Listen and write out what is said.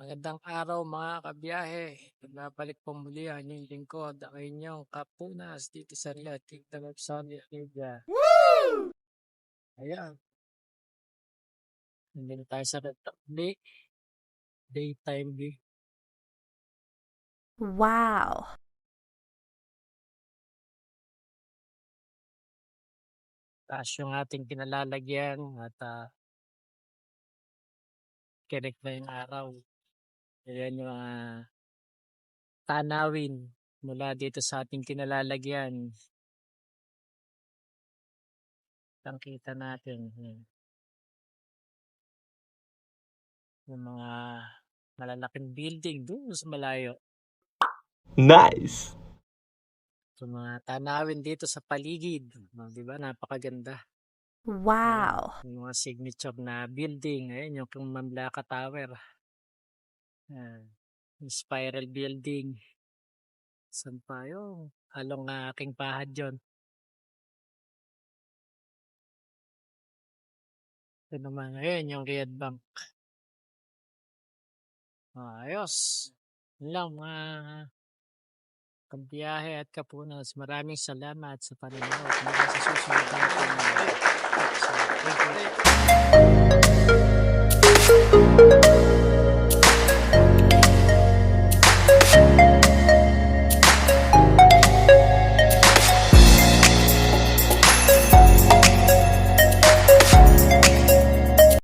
Magandang araw mga kabiyahe. Nagbabalik po muli ang inyong lingkod, ang inyong kapunas dito sa Rio Kingdom of Saudi Arabia. Ayan, nandito tayo sa Republic. Daytime view. Wow. Taas yung ating kinalalagyan at kinik na yung araw. Ayan yung tanawin mula dito sa ating kinalalagyan. Kita natin yung mga malalaking building doon sa malayo. Nice! So, mga tanawin dito sa paligid. Di ba? Napakaganda. Wow. Yung mga signature na building. Ayan, yung Mamlaka Tower. Yung spiral building. Saan pa yung along aking pahad yun. Ito naman, ayun, yung Riyadh Bank. Ayos. Yun lang mga kabiyahe at kapunas. Maraming salamat sa panonood. Hanggang sa susunod natin. Thank you.